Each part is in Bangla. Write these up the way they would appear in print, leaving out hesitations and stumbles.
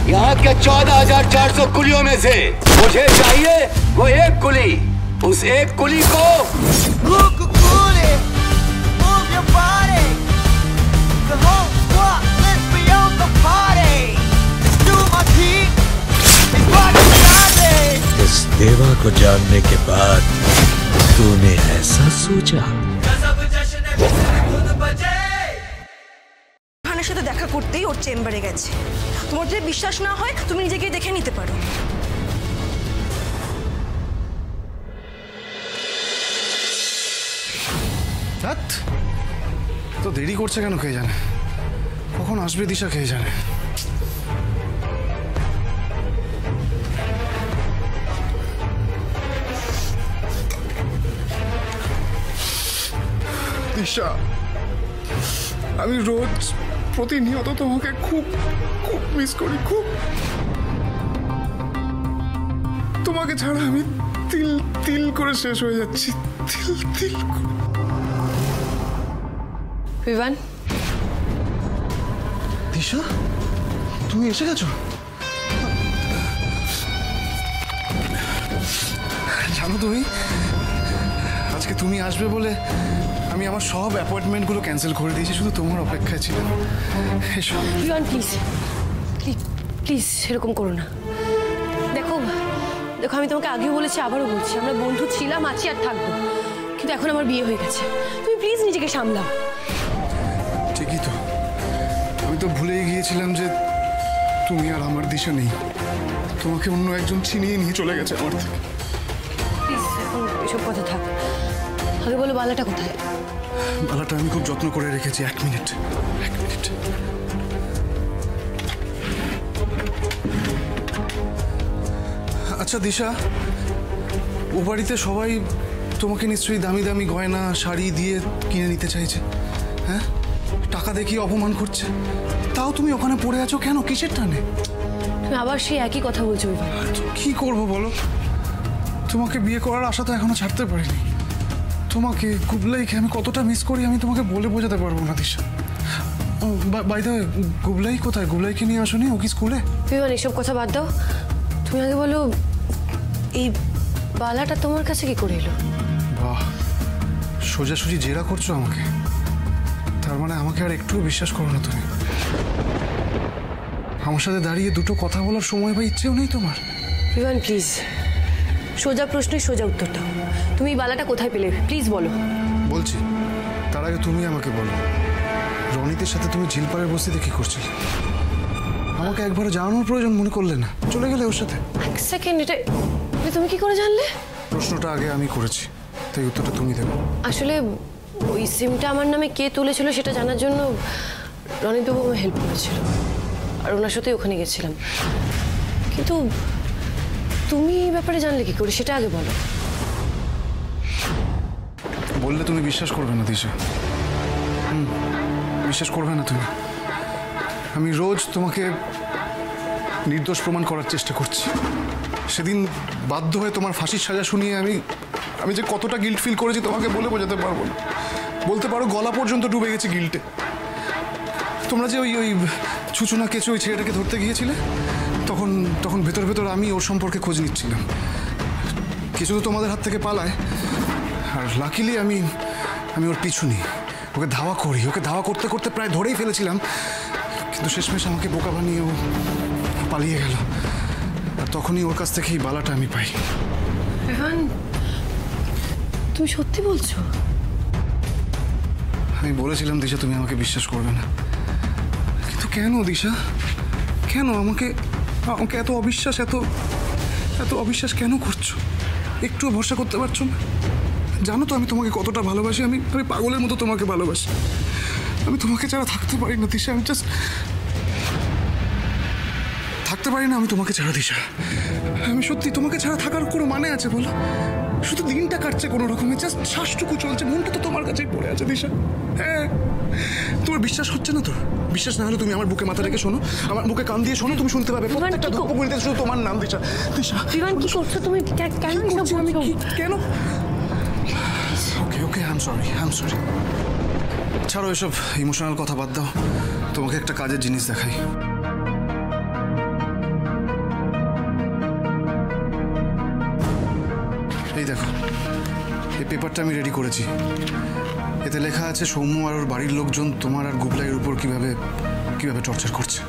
यहाँ के 14,400 कुलियों में से मुझे चाहिए वो एक कुली। उस एक कुली को इस देवा को जानने के बाद तूने ऐसा सोचा? খানের সাথে দেখা করতেই ওর চেম্বারে গেছে। তোমার যদি বিশ্বাস না হয় তুমি নিজে গিয়ে দেখে নিতে পারো। তো দেরি করছে কেন কে জানে, কখন আসবে দিশা কে জানে। দিশা, আমি রোজ প্রতিনিয়ত তোমাকে খুব খুব মিস করি, খুব। তোমাকে ছাড়া আমি তিল তিল করে শেষ হয়ে যাচ্ছি, তিল তিল করে। বিমান, দিশা তুমি এসে গেছো? জানো তুমি, আজকে তুমি আসবে বলে আমি আমার সব অ্যাপয়েন্টমেন্টগুলো ক্যান্সেল করে দিয়েছি, শুধু তোমার অপেক্ষায় ছিলাম। এসো বিমান, প্লিজ প্লিজ এরকম করো না। দেখো দেখো, আমি তোমাকে আগেও বলেছি আবারও বলছি, আমরা বন্ধু ছিলাম, আছি আর থাকবো, কিন্তু এখন আমার বিয়ে হয়ে গেছে। তুমি প্লিজ নিজেকে সামলাও। ঠিকই তো, আমি তো ভুলেই গিয়েছিলাম যে তুমি আর আমার দিশা নেই, তোমাকে অন্য একজন ছিনিয়ে নিয়ে চলে গেছে আমার থেকে। প্লিজ এখন এসব কথা থাক, আগে বলো বালাটা কোথায়? বালাটা আমি খুব যত্ন করে রেখেছি। এক মিনিট। আচ্ছা দিশা, ও বাড়িতে সবাই তোমাকে নিশ্চয়ই দামি দামি গয়না শাড়ি দিয়ে কিনে নিতে চাইছে, হ্যাঁ? টাকা দেখিয়ে অপমান করছে, তাও তুমি ওখানে পড়ে আছো কেন? কিসের টানে? তুমি আবার সেই একই কথা বলছো বিমান। কি করবো বলো, তোমাকে বিয়ে করার আশা তো এখনো ছাড়তে পারিনি। তোমাকে, গুবলাইকে আমি কতটা মিস করি আমি তোমাকে বলে বোঝাতে পারবো না দিশা। বাই দ্য ওয়ে, গুবলাই কোথায়? গুবলাইকে নিয়ে আসোনি? ও কি স্কুলে? বিমান, এসব কথা বাদ দাও, তুমি আগে বলো এই বালাটা তোমার কাছে কি করে এলো? বাহ, সোজাসুজি জেরা করছো আমাকে। তার মানে আমাকে আর একটুও বিশ্বাস করো না তুমি? আমার সাথে দাঁড়িয়ে দুটো কথা বলার সময় বা ইচ্ছেও নেই তোমার? বিমান প্লিজ, সোজা প্রশ্নে সোজা উত্তর দাও। তুমি এই বালাটা কোথায় পেলে প্লিজ বলো। বলছি, তার আগে তুমি আমাকে বলো, রনিতের সাথে তুমি ঝিলপাড়ের বস্তিতে কি করছিলে? আমাকে একবার জানানোর প্রয়োজন মনে করলে না, চলে গেলে ওর সাথে। এক সেকেন্ড, এটা তুমি কি করে জানলে? প্রশ্নটা আগে আমি করেছি, তাই উত্তরটা তুমি দেবে। আসলে ওই সিমটা আমার নামে কে তুলেছিল সেটা জানার জন্য রনিতবাবু আমায় হেল্প করেছিল, আর ওনার সাথেই ওখানে গেছিলাম। কিন্তু তুমি এই ব্যাপারে জানলে কি করে সেটা আগে বলো। বললে তুমি বিশ্বাস করবে না দিশা। বিশ্বাস করবে না তুমি। আমি রোজ তোমাকে নির্দোষ প্রমাণ করার চেষ্টা করছি। সেদিন বাধ্য হয়ে তোমার ফাঁসির সাজা শুনিয়ে আমি যে কতটা গিল্ট ফিল করেছি তোমাকে বলে বোঝাতে পারবো না। বলতে পারো গলা পর্যন্ত ডুবে গেছে গিল্টে। তোমরা যে ওই ছুচুনা কেঁচো ওই ছেলেটাকে ধরতে গিয়েছিলে, তখন ভেতর ভেতর আমি ওর সম্পর্কে খোঁজ নিচ্ছিলাম। কিছু তো তোমাদের হাত থেকে পালায়, আর লাকিলি আমি ওর পিছু নিই, ওকে ধাওয়া করি। ওকে ধাওয়া করতে করতে প্রায় ধরেই ফেলেছিলাম, কিন্তু শেষমেশ আমাকে বোকা বানিয়ে ও পালিয়ে গেল। আর তখনই ওর কাছ থেকে এই বালাটা আমি পাই। রেহান, তুমি সত্যি বলছো? আমি বলেছিলাম দিশা তুমি আমাকে বিশ্বাস করবে না, কিন্তু কেন দিশা, কেন আমাকে এত অবিশ্বাস, এত অবিশ্বাস কেন করছো? একটুও ভরসা করতে পারছো না? জানো তো আমি তোমাকে কতটা ভালোবাসি। আমি পাগলের মতো তোমাকে ভালোবাসি। আমি তোমাকে ছাড়া থাকতে পারি না দিশা। আমি জাস্ট থাকতে পারি না আমি তোমাকে ছাড়া দিশা। আমি সত্যি তোমাকে ছাড়া থাকার কোনো মানে আছে বলো? শুধু দিনটা কাটছে কোনো রকমে, জাস্ট শ্বাসটুকু চলছে, মনটা তো তোমার কাছেই পড়ে আছে দিশা। হ্যাঁ, তোমার বিশ্বাস হচ্ছে না তো? বিশ্বাস না হলে তুমি আমার বুকে মাথা রেখে শোনো, আমার বুকে কান দিয়ে শোনো, তুমি শুনতে পাবে প্রত্যেকটা ধূপগুলিতে শুধু তোমার নাম দিশা। দিশা বিমান, কি করছো তুমি? কেন? ওকে, আই এম সরি। ছাড়ো এসব ইমোশনাল কথা বাদ দাও, তোমাকে একটা কাজের জিনিস দেখাই। দেখো, এই পেপারটা আমি রেডি করেছি। এতে লেখা আছে সৌম্য আর ওর বাড়ির লোকজন তোমার আর গুবলাইয়ের উপর কিভাবে কিভাবে টর্চার করছে।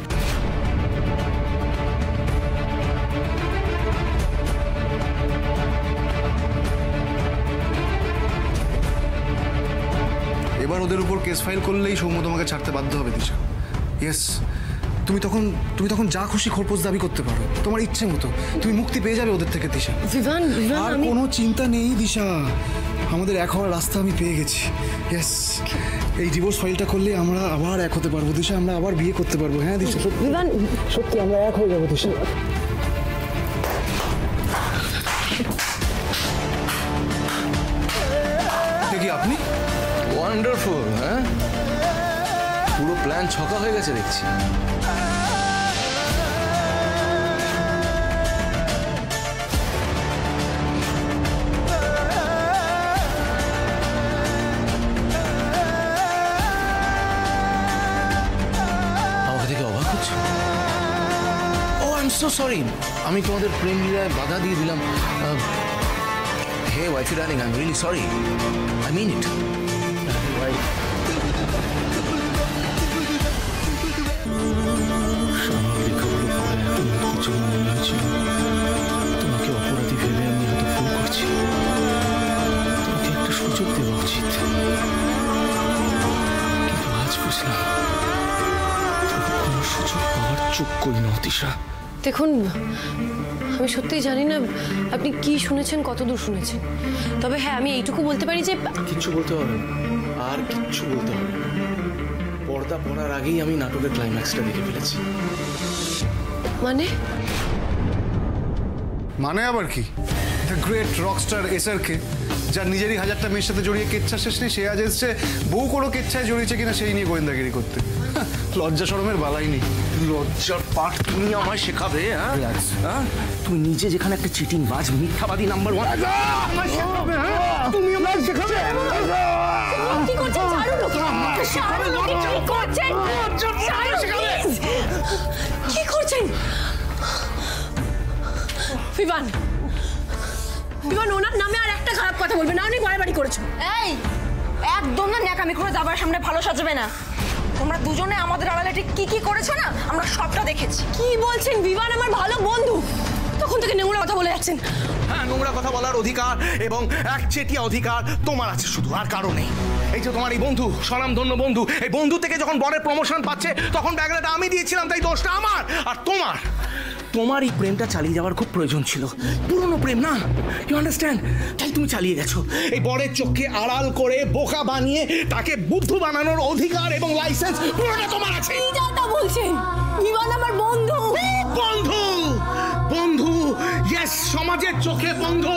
এবার ওদের উপর কেস ফাইল করলেই সৌম্য তোমাকে ছাড়তে বাধ্য হবে দিশা। ইয়েস, তুমি তখন যা খুশি খরপোশ দাবি করতে পারো, তোমার ইচ্ছে মতো। তুমি মুক্তি পেয়ে যাবে ওদের থেকে দিশা। বিভান, আর কোনো চিন্তা নেই দিশা, আমাদের এক হওয়ার রাস্তা আমি পেয়ে গেছি। ইয়েস, এই ডিভোর্স ফাইলটা করলে আমরা আবার এক হতে পারবো দিশা, আমরা আবার বিয়ে করতে পারবো। হ্যাঁ দিশা, বিভান, সত্যি আমরা এক হয়ে যাবো দিশা। কি আপনি? ওয়ান্ডারফুল। হ্যাঁ, পুরো প্ল্যান ছকা হয়ে গেছে দেখছি। আমাকে দেখে অবাক হচ্ছে। ও আই এম সো সরি, আমি তোমাদের প্রেম লীলায় বাধা দিয়ে দিলাম। Hey, wifey darling, I'm really sorry. I mean it. তোমাকে অপরাধী ভেবে আমি হয়তো ভুল করছি। তোমাকে একটা সুযোগ দেওয়া উচিত, কিন্তু আজ বুঝলাম তুমি কোনো সুযোগ পাওয়ার যোগ্যই নও দিশা। দেখুন, আমি সত্যিই জানি না আপনি কি শুনেছেন, কতদূর শুনেছেন। তবে হ্যাঁ, আমি এইটুকু বলতে পারি যে কিচ্ছু বলতে হবে না, আর কিচ্ছু বলতে হবে না। পর্দা পড়ার আগেই আমি নাটকের ক্লাইম্যাক্সটা দেখে ফেলেছি। মানে আবার কি? দ্য গ্রেট রকস্টার এসআরকে, যার নিজেরই 1000টা মেয়ের সাথে জড়িয়ে কেচ্ছা শেষ নেই, সে আজ এসছে বউ কোনো কেচ্ছায় জড়িয়েছে কিনা সেই নিয়ে গোয়েন্দাগিরি করতে। লজ্জা শরমের বালাই নেই। লজ্জার পাঠ তুমি আমায় শেখাবে? হ্যাঁ, তুমি নিজে যেখানে একটা চিটিং বাজ, মিথ্যাবাদী নাম্বার 1, তুমি আমায় শেখাবে? কি করছেন? ছাড়ুন ওকে। ছাড়ুন ওকে, কি করছেন? কি করছেন? বিভান, বিভান, ওনার নামে আর একটা খারাপ কথা বলবে না, উনি বাড়াবাড়ি করেছো। এই একদম না, ন্যাকামি করে যাবার সামনে ভালো সাজাবে না। তোমরা দুজনে আমাদের আড়ালে ঠিক কি করেছো না, আমরা সবটা দেখেছি। কি বলছেন? বিভান আমার ভালো বন্ধু, তখন থেকে নোংরা কথা বলে যাচ্ছেন। হ্যাঁ, নোংরা কথা বলার অধিকার এবং একচেটিয়া অধিকার তোমার আছে, শুধু আর কারো নেই। এই যে তোমার এই বন্ধু, স্বনামধন্য বন্ধু, এই বন্ধু থেকে যখন বরের প্রমোশন পাচ্ছে তখন ব্যাগলাটা আমি দিয়েছিলাম, তাই দোষটা আমার। আর তোমার এই প্রেমটা চালিয়ে যাওয়ার খুব প্রয়োজন ছিল, পুরনো প্রেম না, ইউ আন্ডারস্ট্যান্ড? তাই তুমি চালিয়ে গেছো। এই বরের চোখকে আড়াল করে বোকা বানিয়ে তাকে বুদ্ধু বানানোর অধিকার এবং লাইসেন্স পুরোটা তোমার আছে। কি যাতা বলছেন? বিভান আমার বন্ধু। বন্ধু, বন্ধু, ইয়েস, সমাজের চোখে বন্ধু,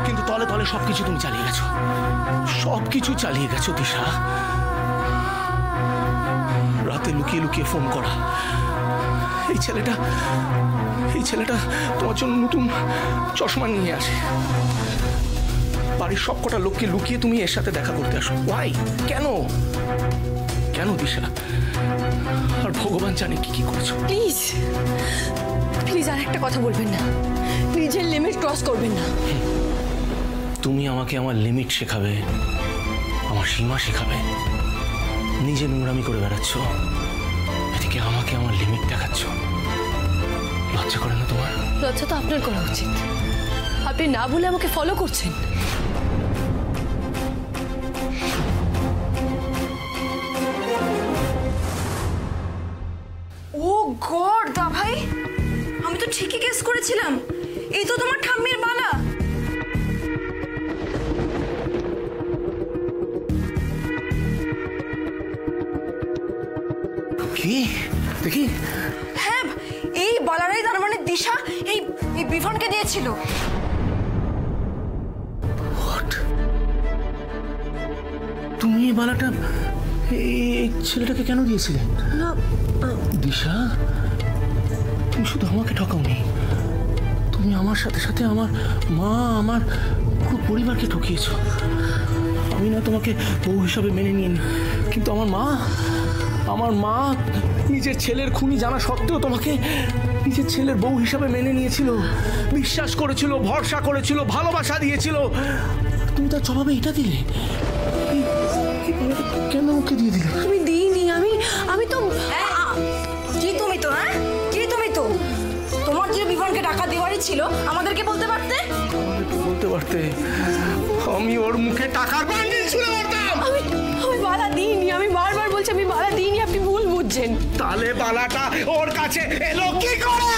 কিন্তু তলে তলে সবকিছু তুমি চালিয়ে গেছো, সবকিছু চালিয়ে গেছো দিশা। রাতে লুকিয়ে লুকিয়ে ফোন করা, এই ছেলেটা তোমার জন্য নতুন চশমা নিয়ে আসে, বাড়ির সবকটা লোককে লুকিয়ে তুমি এর সাথে দেখা করতে আসো। ওয়াই? কেন? কেন দিশা? আর ভগবান জানে কি করেছো। প্লিজ প্লিজ আর একটা কথা বলবেন না, নিজের লিমিট ক্রস করবেন না। তুমি আমাকে আমার লিমিট শেখাবে, আমার সীমা শেখাবে, নিজে নোংরামি করে বেড়াচ্ছ, এদিকে আমাকে আমার লিমিট দেখাচ্ছ। লজ্জা করে না তোমার? লজ্জা তো আপনার করা উচিত, আপনি না বলে আমাকে ফলো করছেন। ও গড, দা ভাই, আমি তো ঠিকই গেস করেছিলাম, এই তো তোমার ঠাম্মির বালা। কি দেখি? হ্যাঁ, এই বালারাই তার মানে দিশা এই বিভানকে দিয়েছিল। হোয়াট? তুমি এই বালাটা এই ছেলেটাকে কেন দিয়েছিলে? না, দিশা, তুমি শুধু আমাকে ঠকাওনি, তুমি আমার সাথে সাথে আমার মা, আমার পুরো পরিবারকে ঠকিয়েছ। আমি না তোমাকে বউ হিসাবে মেনে নিন, কিন্তু আমার মা নিজের ছেলের খুনি জানা সত্ত্বেও তোমাকে নিজের ছেলের বউ হিসাবে মেনে নিয়েছিল, বিশ্বাস করেছিল, ভরসা করেছিল, ভালোবাসা দিয়েছিল। তুমি তার জবাবে এটা দিলে? কেন ওকে দিয়ে দিলে? আমি দিইনি, আমি তো কি তুমি তো, হ্যাঁ কি তুমি তো? তোমার যে বিভানকে টাকা দেওয়ারই ছিল আমাদেরকে বলতে পারতে। বলতে পারতে আমি ওর মুখে টাকার বান্ডিল ছুঁড়ে মারতাম। আমি বালা দিইনি, আমি বারবার বলছি আমি বালা দিইনি, আপনি ভুল বুঝছেন। তাহলে বালাটা ওর কাছে এলো কি করে?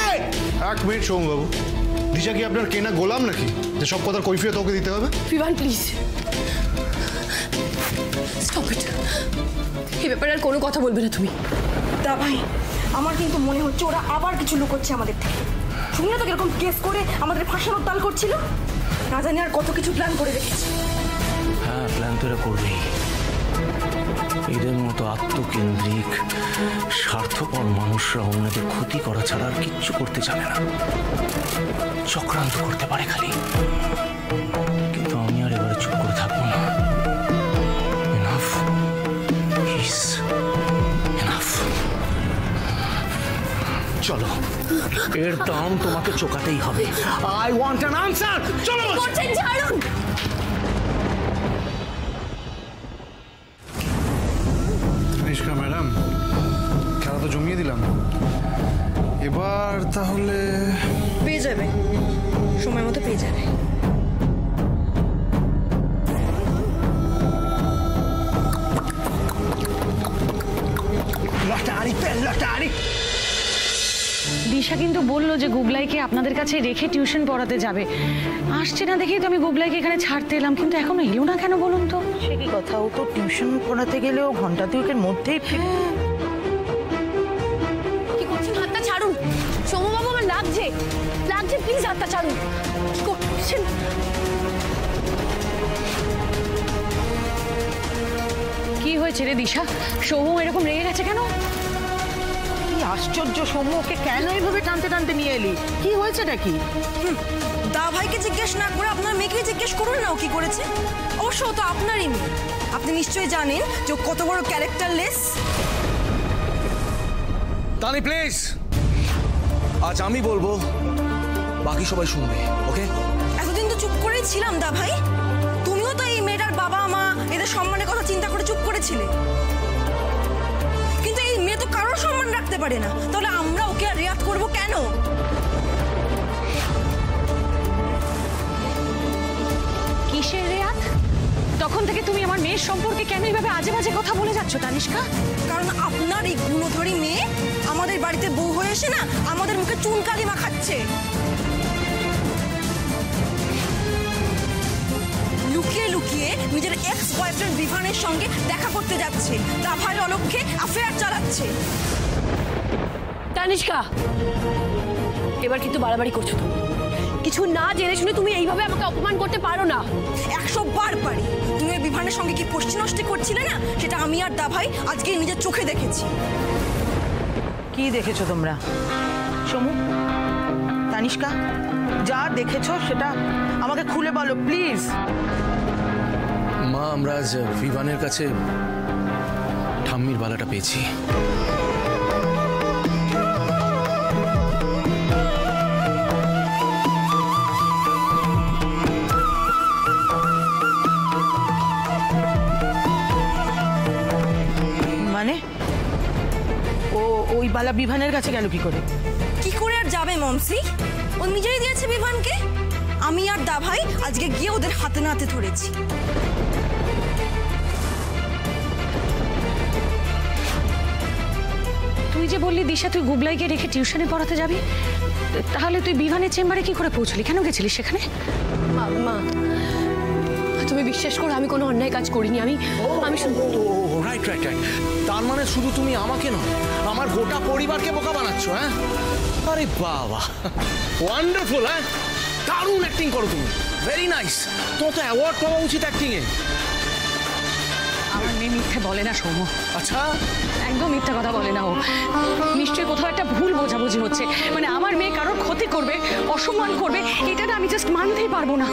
এক মিনিট সৌমবাবু, দিশা কি আপনার কেনা গোলাম নাকি যে সব কথার কৈফিয়ত ওকে দিতে হবে? বিভান প্লিজ স্টপ ইট, এই ব্যাপারে আর কোনো কথা বলবে না তুমি। দা ভাই, আমার কিন্তু মনে হচ্ছে ওরা আবার কিছু লুকোচ্ছে আমাদের থেকে। শুনলে তো কিরকম কেস করে আমাদের ফাঁসানোর তাল করছিল, না জানি আর কত কিছু প্ল্যান করে রেখেছে। হ্যাঁ, প্ল্যান তো এরা করবেই। এদের মতো আত্মকেন্দ্রিক স্বার্থপর মানুষরা অন্যদের ক্ষতি করা ছাড়া আর কিচ্ছু করতে জানে না, চক্রান্ত করতে পারে খালি। কিন্তু আমি আর এবারে চুপ করে থাকবো না। Enough is enough. চলো, এর দাম তোমাকে চোকাতেই হবে। I want an answer. চলো ছাড়ুন। নিষ্কা ম্যাডাম, খেলা তো জমিয়ে দিলাম, এবার তাহলে পেয়ে যাবে, সময় মতো পেয়ে যাবে। লটারি পেল, লটারি। দিশা কিন্তু বললো যে গুগলাইকে আপনাদের কাছে রেখে টিউশন পড়াতে যাবে। আসছে না দেখেই তো আমি গুগলাইকে এখানে ছাড়তে এলাম, কিন্তু এখনো এলো না কেন বলুন তো? সে কি কথা, ও তো টিউশন পড়াতে গেলেও ঘন্টা দুয়েকের মধ্যেই ফিরে। কি করছেন? হাতটা ছাড়ুন সৌম্যবাবু, আমার লাগছে, প্লিজ হাতটা ছাড়ুন। কি করছেন? কি হয়েছে রে দিশা? সৌম্য এরকম রেগে গেছে কেন? কি আশ্চর্য সৌম্য, ওকে কেন এইভাবে টানতে টানতে নিয়ে এলি? কি হয়েছে নাকি? দা ভাইকে জিজ্ঞেস না করে আপনার মেয়েকে জিজ্ঞেস করুন না ও কি করেছে। অবশ্য ও তো আপনারই মেয়ে, আপনি নিশ্চয়ই জানেন যে ও কত বড় ক্যারেক্টারলেস। তানি প্লিজ, আজ আমি বলবো, বাকি সবাই শুনবে, ওকে? এতদিন তো চুপ করেই ছিলাম দা ভাই, তুমিও তো এই মেয়েটার বাবা মা এদের সম্মানের কথা চিন্তা করে চুপ করেছিলে। কিন্তু এই মেয়ে তো কারোর সম্মান রাখতে পারে না, তাহলে আমরা ওকে আর রেয়াত করবো কেন? কিসের রেয়াত? তখন থেকে তুমি আমার মেয়ের সম্পর্কে কেন এইভাবে আজে বাজে কথা বলে যাচ্ছ তানিষ্কা? কারণ আপনার এই গুণধরী মেয়ে আমাদের বাড়িতে বউ হয়ে এসে না আমাদের মুখে চুনকালি মাখাচ্ছে। লুকিয়ে লুকিয়ে নিজের এক্স বয়ফ্রেন্ড বিভানের সঙ্গে দেখা করতে যাচ্ছে, তা ভাই অলক্ষ্যে অ্যাফেয়ার চালাচ্ছে। তানিষ্কা, এবার কিন্তু বাড়াবাড়ি করছো তুমি। কিছু না জেনে শুনে তুমি এইভাবে আমাকে অপমান করতে পারো না। 100 বার পারি। তুমি এই বিভানের সঙ্গে কি পশ্চি নষ্টি করছিলে না, সেটা আমি আর দা ভাই আজকে নিজের চোখে দেখেছি। কি দেখেছো তোমরা? সমু, তানিষ্কা, যা দেখেছো সেটা আমাকে খুলে বলো প্লিজ। মা, আমরা আজ বিভানের কাছে ঠাম্মির বালাটা পেয়েছি। মানে ও ওই বালা বিভানের কাছে গেল কি করে? কি করে আর যাবে মমসি, ও নিজেই দিয়েছে বিভানকে। আমি আর দা ভাই আজকে গিয়ে ওদের হাতে নাতে ধরেছি। তুই যে বললি দিশা তুই গুগলাইকে রেখে টিউশনে পড়াতে যাবি, তাহলে তুই বিভানের চেম্বারে কি করে পৌঁছলি? কেন গেছিলিস সেখানে? মা, তুমি বিশ্বাস করো আমি কোনো অন্যায় কাজ করিনি। আমি রাইট রাইট রাইট। তার মানে শুধু তুমি আমাকে নয়, আমার গোটা পরিবারকে বোকা বানাচ্ছ? হ্যাঁ, আরে বাবা, ওয়ান্ডারফুল। হ্যাঁ, দারুণ অ্যাক্টিং করো তুমি, ভেরি নাইস। তোমার তো অ্যাওয়ার্ড পাওয়া উচিত অ্যাক্টিং এ। মেয়ে মিথ্যে বলে না সৌম্য, আচ্ছা একদম মিথ্যা কথা বলে না ও। নিশ্চয়ই কোথাও একটা ভুল বোঝাবুঝি হচ্ছে, মানে আমার মেয়ে কারোর ক্ষতি করবে, অসম্মান করবে, এটা না আমি জাস্ট মানতেই পারবো না।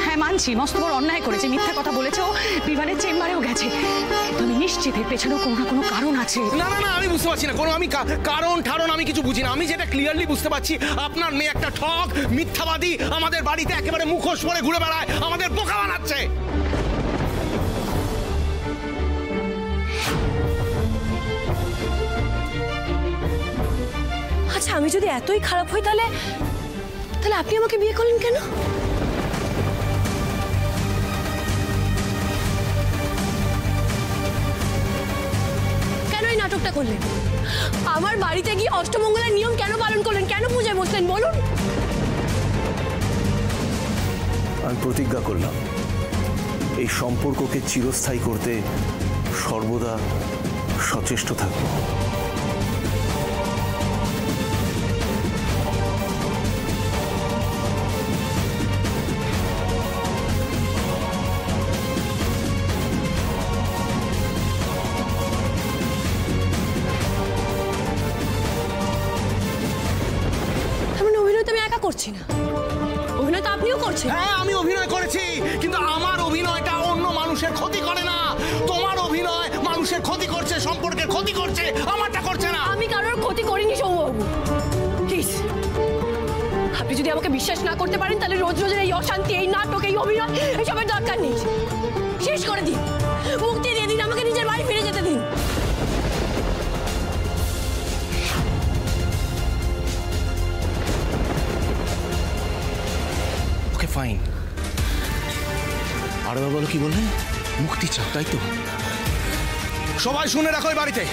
হ্যাঁ মানছি মস্ত বড় অন্যায় করেছে, মিথ্যা কথা বলেছে, ও বিমানের চেম্বারেও গেছে, কিন্তু আমি নিশ্চিত এর পেছনেও কোনো না কোনো কারণ আছে। না না না, আমি বুঝতে পারছি না কোনো, আমি কারণ ঠারণ আমি কিছু বুঝি না। আমি যেটা ক্লিয়ারলি বুঝতে পারছি, আপনার মেয়ে একটা ঠক, মিথ্যাবাদী, আমাদের বাড়িতে একেবারে মুখোশ পরে ঘুরে বেড়ায়, আমাদের বোকা বানাচ্ছে। আচ্ছা আমি যদি এতই খারাপ হই তাহলে তাহলে আপনি আমাকে বিয়ে করলেন কেন? কেন এই নাটকটা করলেন? আমার বাড়িতে গিয়ে অষ্টমঙ্গলার নিয়ম কেন পালন করলেন? কেন পূজায় বসলেন বলুন? আমি প্রতিজ্ঞা করলাম এই সম্পর্ককে চিরস্থায়ী করতে সর্বদা সচেষ্ট থাকব। অভিনয় তো আমি একা করছি না, অভিনয় তো আপনিও করছেন। হ্যাঁ আমি অভিনয় করেছি, কিন্তু আমার অভিনয়টা অন্য মানুষের ক্ষতি করে না। তোমার অভিনয় মানুষের ক্ষতি করছে, সম্পর্কের ক্ষতি করছে, আমারটা করছে না। আমি কারোর ক্ষতি করিনি সৌম্যবাবু, প্লিজ। আপনি যদি আমাকে বিশ্বাস না করতে পারেন তাহলে রোজ রোজের এই অশান্তি, এই নাটক, এই অভিনয় এসবের দরকার নেই। শেষ করে দিন, মুক্তি দিয়ে দিন, আমাকে নিজের বাড়ি ফিরে যেতে দিন। ফাইন। আর বলো কি বললেন? মুক্তি চাও তাই তো? সবাই শুনে রাখো, এই বাড়িতে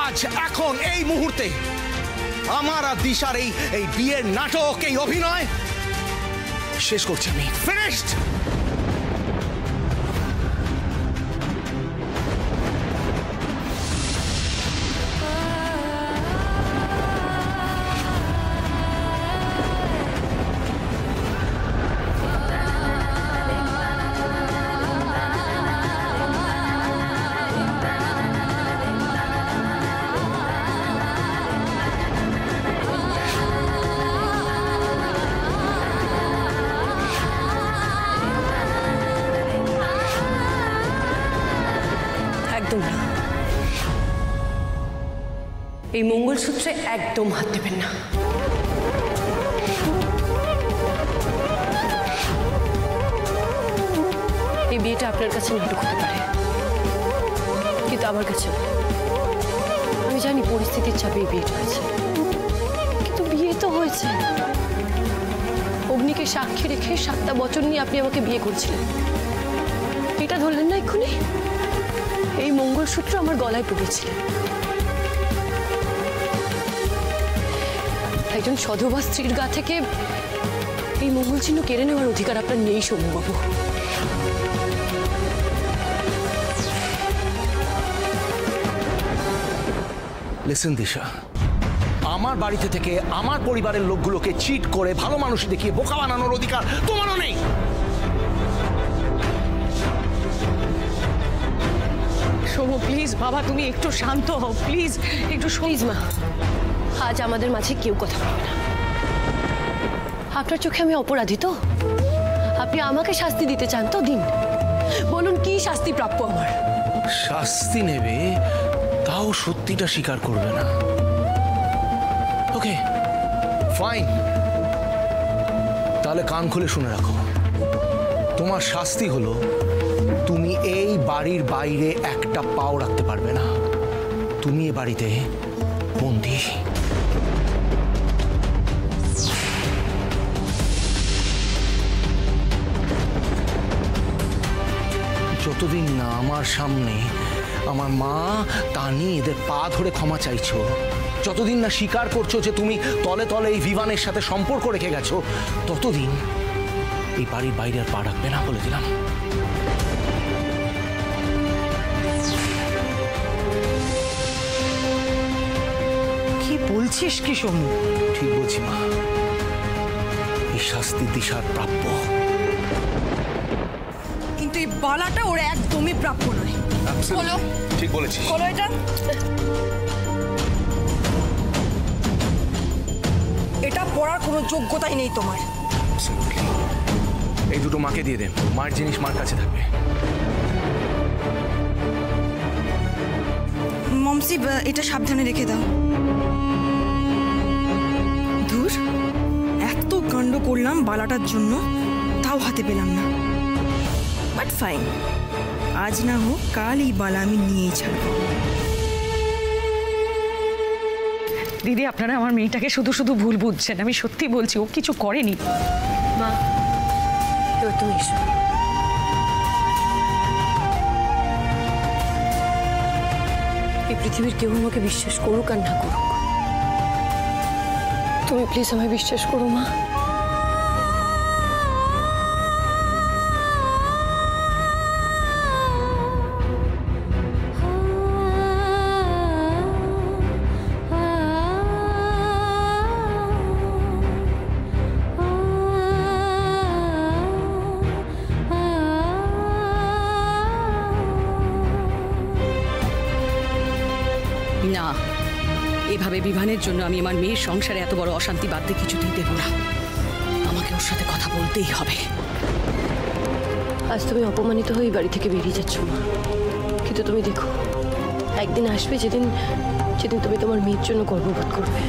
আজ এখন এই মুহূর্তে আমার আর দিশার এই বিয়ের নাটক, এই অভিনয় শেষ করছি আমি। ফিনিশড। একদম না, এই মঙ্গলসূত্রে একদম হাত দেবেন না। এই বিয়েটা আপনার কাছে নাটক হতে পারে, কিন্তু আমার কাছে আমি জানি পরিস্থিতির চাপে এই বিয়েটা হয়েছে, কিন্তু বিয়ে তো হয়েছে। অগ্নিকে সাক্ষী রেখে 7টা বছর নিয়ে আপনি আমাকে বিয়ে করেছিলেন, এটা ধরলেন না এক্ষুনি? এই মঙ্গলসূত্র আমার গলায় পড়েছিল। একজন সধবা স্ত্রীর গা থেকে এই মঙ্গল চিহ্ন কেড়ে নেওয়ার অধিকার আপনার নেই সৌম্যবাবু। লিসেন দিশা, আমার বাড়িতে থেকে আমার পরিবারের লোকগুলোকে চিট করে ভালো মানুষ দেখিয়ে বোকা বানানোর অধিকার তোমারও নেই। সৌম্য প্লিজ বাবা, তুমি একটু শান্ত হও প্লিজ, একটু প্লিজ মা, আজ আমাদের মাঝে কেউ কথা বলবে না। আপনার চোখে আমি অপরাধী তো? আপনি আমাকে শাস্তি দিতে চান তো দিন, বলুন কি শাস্তি প্রাপ্য আমার? শাস্তি নেবে তাও সত্যিটা স্বীকার করবে না। ওকে ফাইন, তাহলে কান খুলে শুনে রাখো। তোমার শাস্তি হলো তুমি এই বাড়ির বাইরে একটা পাও রাখতে পারবে না। তুমি এ বাড়িতে বন্দী। যতদিন না আমার সামনে আমার মা তানি এদের পা ধরে ক্ষমা চাইছো, যতদিন না স্বীকার করছো যে তুমি তলে তলে এই ভিভানের সাথে সম্পর্ক রেখে গেছো, ততদিন এই বাড়ির বাইরে আর পা রাখবে না, বলে দিলাম। কি বলছিস কি সৌম্য? ঠিক বলছি মা, এই শাস্তি দিশার প্রাপ্য। কিন্তু এই বালাটা ওর একদমই প্রাপ্য নয়। খোলো, ঠিক বলেছিস। খোলো এটা। এটা পড়ার কোনো যোগ্যতাই নেই তোমার। এই দুটো মাকে দিয়ে দে, মার জিনিস মার কাছে থাকবে। মমসি এটা সাবধানে রেখে দাও। ধুর, এত কাণ্ড করলাম বালাটার জন্য, তাও হাতে পেলাম না। বাট ফাইন, আজ না হোক কাল এই বালা আমি নিয়েই ছাড়বো। দিদি, আপনারা আমার মেয়েটাকে শুধু শুধু ভুল বুঝছেন। আমি সত্যি বলছি, ও কিছু করেনি। মা, এবার তুমি এসো। এই পৃথিবীর কেউ আমাকে বিশ্বাস করুক আর না করুক, তুমি প্লিজ আমায় বিশ্বাস করো মা। না, এভাবে বিভানের জন্য আমি আমার মেয়ের সংসারে এত বড় অশান্তি বাঁধতে কিছুতেই দেব না। আমাকে ওর সাথে কথা বলতেই হবে। আজ তুমি অপমানিত হয়ে বাড়ি থেকে বেরিয়ে যাচ্ছ মা, কিন্তু তুমি দেখো একদিন আসবে যেদিন তুমি তোমার মেয়ের জন্য গর্ববোধ করবে।